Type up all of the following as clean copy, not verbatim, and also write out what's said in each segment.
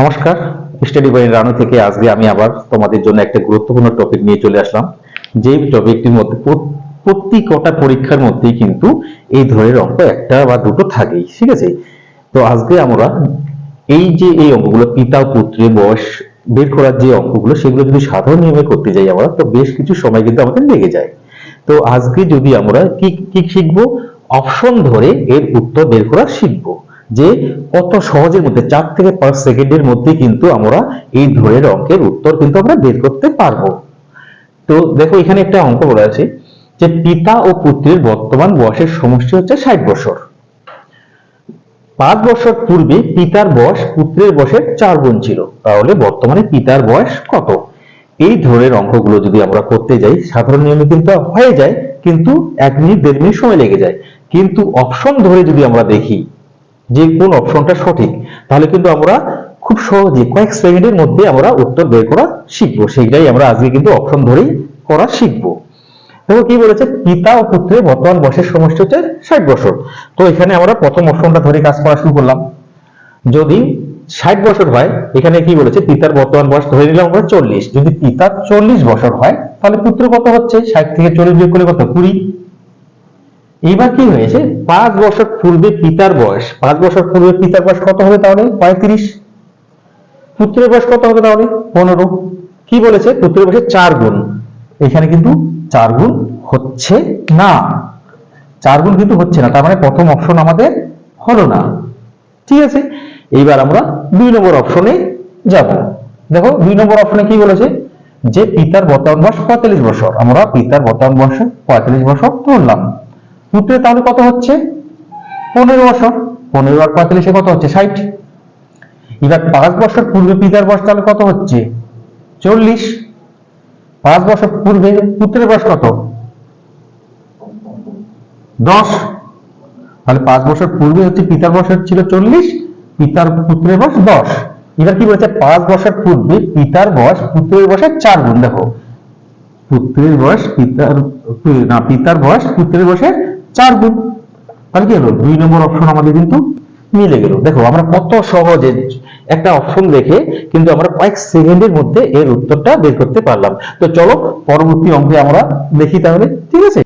নমস্কার, study by Ranu থেকে আজকে আমি আবার তোমাদের জন্য একটা গুরুত্বপূর্ণ টপিক নিয়ে চলে আসলাম। যে টপিকটির মধ্যে প্রতি কটা পরীক্ষার মধ্যেই কিন্তু এই ধরনের অঙ্ক একটা বা দুটো থাকেই, ঠিক আছে। তো আজকে আমরা এই অঙ্কগুলো পিতা ও পুত্রের বয়স বের করার যে অঙ্কগুলো সেগুলো যদি সাধারণ নিয়মে করতে যাই আমরা, তো বেশ কিছু সময় কিন্তু আমাদের লেগে যায়। তো আজকে যদি আমরা কি কি শিখবো, অপশন ধরে এর উত্তর বের করা শিখবো, যে কত সহজের মধ্যে 4 থেকে 5 সেকেন্ডের মধ্যে কিন্তু আমরা এই ধরনের অঙ্কের উত্তর কিন্তু আমরা বের করতে পারবো। তো দেখো এখানে একটা অঙ্ক বলা আছে যে পিতা ও পুত্রের বর্তমান বয়সের সমষ্টি হচ্ছে 60 বছর। 5 বছর পূর্বে পিতার বয়স পুত্রের বয়সের 4 গুণ ছিল, তাহলে বর্তমানে পিতার বয়স কত? এই ধরনের অঙ্কগুলো যদি আমরা করতে যাই সাধারণ নিয়মে কিন্তু হয়ে যায়, কিন্তু 1 মিনিট 1.5 মিনিট সময় লেগে যায়। কিন্তু অপশন ধরে যদি আমরা দেখি যে কোন অপশনটা সঠিক, তাহলে কিন্তু আমরা খুব সহজে কয়েক সেকেন্ডের মধ্যে আমরা উত্তর বের করা শিখবো। সেইটাই আমরা আজকে কিন্তু অপশন ধরেই করা শিখবো। দেখো কি বলেছে, পিতা ও পুত্রের বর্তমান বয়সের সমষ্টি হচ্ছে 60 বছর। তো এখানে আমরা প্রথম অপশনটা ধরে কাজ করা শুরু করলাম। যদি 60 বছর হয়, এখানে কি বলেছে পিতার বর্তমান বয়স ধরে নিলাম আমরা 40। যদি পিতার 40 বছর হয় তাহলে পুত্র কত হচ্ছে, 60 থেকে 40 বিয়োগ করলে কত, 20। এইবার কি হয়েছে, 5 বছর পূর্বে পিতার বয়স, 5 বছর পূর্বে পিতার বয়স কত হবে, তাহলে 35। পুত্রের বয়স কত হবে, তাহলে 15। কি বলেছে, পুত্রের বয়সে 4 গুণ। এখানে কিন্তু 4 গুণ হচ্ছে না, 4 গুণ কিন্তু হচ্ছে না, তার মানে প্রথম অপশন আমাদের হলো না। ঠিক আছে, এইবার আমরা 2 নম্বর অপশনে যাব। দেখো 2 নম্বর অপশনে কি বলেছে, যে পিতার বর্তমান বয়স 45 বছর। আমরা পিতার বর্তমান বয়স 45 বছর ধরলাম। পুত্রের তাহলে কত হচ্ছে, 15 বছর। 15 আর 45 কত হচ্ছে, 60। এবার 5 বছর পূর্বে পিতার বয়স তাহলে কত হচ্ছে, 40। 5 বছর পূর্বে পুত্রের বয়স কত, 10। তাহলে 5 বছর পূর্বে হচ্ছে পিতার বয়স ছিল 40, পুত্রের বয়স 10। এবার কি বলেছে, 5 বছর পূর্বে পিতার বয়স পুত্রের বয়সের 4 গুণ। দেখো পুত্রের বয়স পিতার বয়স পুত্রের বয়সের 4 গুণ। তাহলে কি হলো, 2 নম্বর অপশন আমাদের কিন্তু মিলে গেল। দেখো আমরা কত সহজে একটা অপশন দেখে কিন্তু আমরা কয়েক সেকেন্ডের মধ্যে এর উত্তরটা বের করতে পারলাম। তো চলো পরবর্তী অঙ্কে আমরা দেখি তাহলে, ঠিক আছে।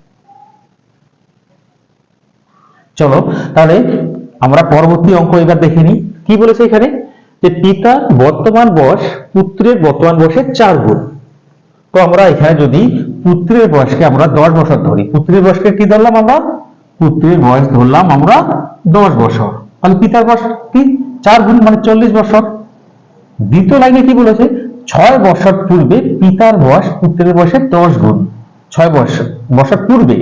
চলো তাহলে আমরা পরবর্তী অঙ্ক এবার দেখে নিই। কি বলেছে এখানে, যে পিতার বর্তমান বয়স পুত্রের বর্তমান বয়সের 4 গুণ। তো আমরা এখানে যদি পুত্রের বয়সকে আমরা 10 বছর ধরি, পুত্রের বয়সকে কি ধরলাম আমরা, পুত্রের বয়স ধরলাম আমরা 10 বছর, তাহলে পিতার বয়স কি 4 গুণ মানে 40 বছর। দ্বিতীয় লাইনে কি বলেছে, 6 বছর পূর্বে পিতার বয়স পুত্রের বয়সের 10 গুণ। 6 বছর পূর্বে,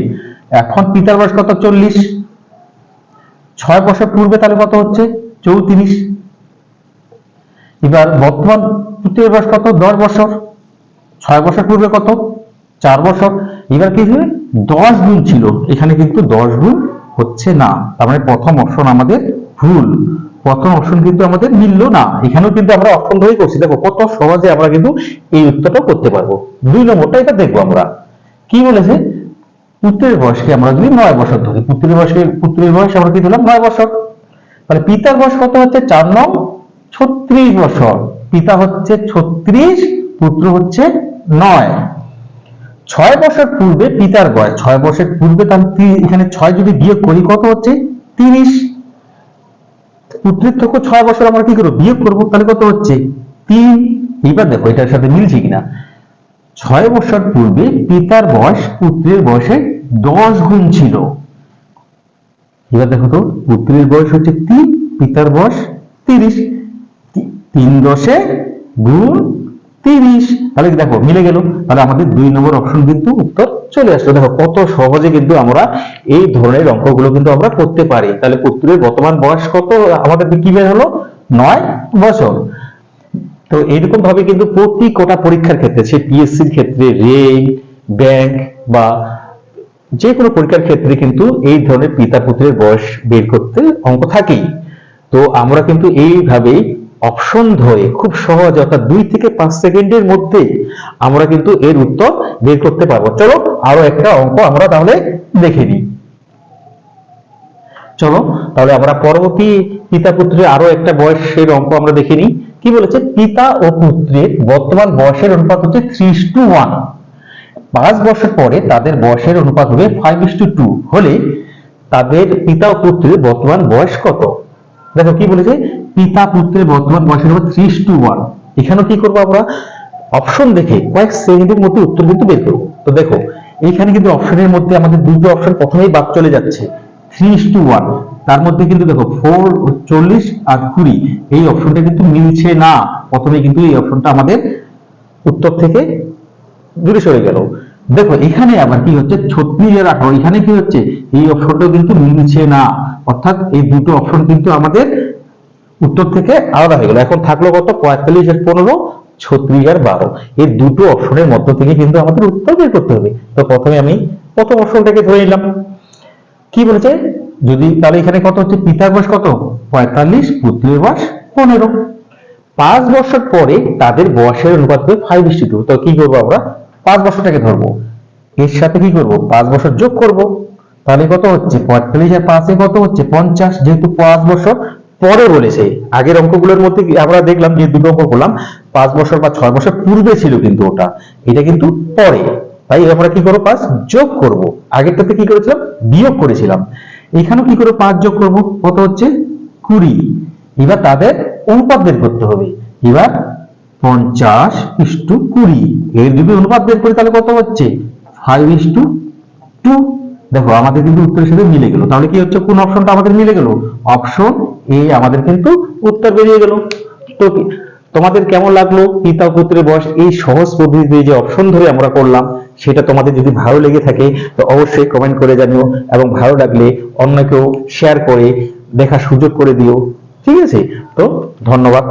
এখন পিতার বয়স কত, 40। 6 বছর পূর্বে তাহলে কত হচ্ছে, 34। এবার বর্তমান পুত্রের বয়স কত, 10 বছর। 6 বছর পূর্বে কত, 4 বছর। এবার কি হবে, 10 গুণ ছিল, এখানে কিন্তু 10 গুণ হচ্ছে না, তার মানে প্রথম অপশন আমাদের ভুল। প্রথম অপশন কিন্তু আমাদের মিলল না। এখানেও কিন্তু আমরা অপশন ধরেই করছি। দেখো কত সহজে আমরা কিন্তু এই উত্তরটা করতে পারবো। 2 নম্বরটা এটা দেখবো আমরা। কি বলেছে, পুত্রের বয়সকে আমরা যদি 9 বছর ধরি, পুত্রের বয়স আমরা কি ধরলাম, 9 বছর। তাহলে পিতার বয়স কত হচ্ছে, 4 9 36 বছর। পিতা হচ্ছে 36, পুত্র হচ্ছে 9। 6 বছর পূর্বে পিতার বয়স, 6 বছর পূর্বে, তাহলে এখানে 6 যদি বিয়োগ করি কত হচ্ছে, 30। পুত্রের থেকে 6 বছর আমরা কি করবো, বিয়োগ করবো, তাহলে কত হচ্ছে, 3। এইবার দেখো এটার সাথে মিলছে কিনা। 6 বছর পূর্বে পিতার বয়স পুত্রের বয়সে 10 গুণ ছিল। এবার দেখো তো, পুত্রের বয়স হচ্ছে 3, পিতার বয়স 30। 3 10 গুণ 30, তাহলে দেখো মিলে গেল। তাহলে আমাদের 2 নম্বর অপশন কিন্তু উত্তর চলে আসলো। দেখো কত সহজে কিন্তু আমরা এই ধরনের অঙ্কগুলো কিন্তু আমরা করতে পারি। তাহলে পুত্রের বর্তমান বয়স কত আমাদের কি বের হলো, 9 বছর। তো এইরকম ভাবে কিন্তু প্রতি কটা পরীক্ষার ক্ষেত্রে, সে পিএসসির ক্ষেত্রে, রেল, ব্যাংক বা যে কোনো পরীক্ষার ক্ষেত্রে কিন্তু এই ধরনের পিতা পুত্রের বয়স বের করতে অঙ্ক থাকেই। তো আমরা কিন্তু এইভাবেই অপশন ধরে খুব সহজ, অর্থাৎ 2 থেকে 5 সেকেন্ডের মধ্যে আমরা কিন্তু এর উত্তর বের করতে পারবো। চলো আরো একটা অঙ্ক আমরা তাহলে দেখে নিই। চলো তাহলে আমরা পরবর্তী পিতা পুত্রের আরো একটা বয়সের অঙ্ক আমরা দেখে নিই। কি বলেছে, পিতা ও পুত্রের বর্তমান বয়সের অনুপাত হচ্ছে 3:1। 5 বছর পরে তাদের বয়সের অনুপাত হবে 5:2 হলে তাদের পিতা ও পুত্রের বর্তমান বয়স কত? দেখো কি বলেছে, পিতা পুত্রের বর্তমান বয়সের অনুপাত 3:1। এখানে কি করবো আমরা, অপশন দেখে কয়েক সেকেন্ডের মধ্যে উত্তর কিন্তু বের করবো। তো দেখো এইখানে কিন্তু অপশনের মধ্যে আমাদের দুটো অপশন প্রথমেই বাদ চলে যাচ্ছে, 3:1। তার মধ্যে কিন্তু দেখো 4, 40 আর 20 এই অপশনটা কিন্তু মিলছে না। প্রথমে কিন্তু এই অপশনটা আমাদের উত্তর থেকে দূরে সরে গেল। দেখো এখানে আবার কি হচ্ছে, 36 আর 18, এখানে কি হচ্ছে, এই অপশনটাও কিন্তু মিলছে না। অর্থাৎ এই দুটো অপশন কিন্তু আমাদের উত্তর থেকে আলাদা হয়ে গেল। এখন থাকলো কত, 45 আর 15, 36 আর 12। এই দুটো অপশনের মধ্য থেকে কিন্তু আমাদের উত্তর বের করতে হবে। তো প্রথমে আমি প্রথম অপশনটাকে ধরে নিলাম। কি বলেছে, যদি তাহলে এখানে কত হচ্ছে, পিতার বয়স কত 45, পুত্রের বয়স 15। 5 বছর পরে তাদের বয়সের অনুপাত হবে 5:2। তো কি করবো আমরা, 5 বছরটাকে ধরবো, এর সাথে কি করব, 5 বছর যোগ করব। তাহলে কত হচ্ছে, 45 আর 5 কত হচ্ছে 50। যেহেতু 5 বছর পরে বলেছে, আগের অঙ্কগুলোর মধ্যে আমরা দেখলাম যে দুটো অঙ্ক করলাম 5 বছর বা 6 বছর পূর্বে ছিল, কিন্তু ওটা এটা কিন্তু পরে। তাই আমরা কি করবো, 5 যোগ করব। আগেরটাতে কি করেছিলাম, বিয়োগ করেছিলাম। এখানেও কি করে 5 যোগ করব, কত হচ্ছে 20। এবার তাদের অনুপাত বের করতে হবে। এবার 50:20 এর যদি অনুপাত বের করি তাহলে কত হচ্ছে 5:2। দেখো আমাদের কিন্তু উত্তরের সাথে মিলে গেল। তাহলে কি হচ্ছে, কোন অপশনটা আমাদের মিলে গেল, অপশন এ আমাদের কিন্তু উত্তর বেরিয়ে গেল। তো তোমাদের কেমন লাগলো পিতা ও পুত্রের বয়স, এই সহজ পদ্ধতিতে যে অপশন ধরে আমরা করলাম, সেটা তোমাদের যদি ভালো লেগে থাকে তো অবশ্যই কমেন্ট করে জানিও, এবং ভালো লাগলে অন্যকেও শেয়ার করে দেখার সুযোগ করে দিও। ঠিক আছে, তো ধন্যবাদ।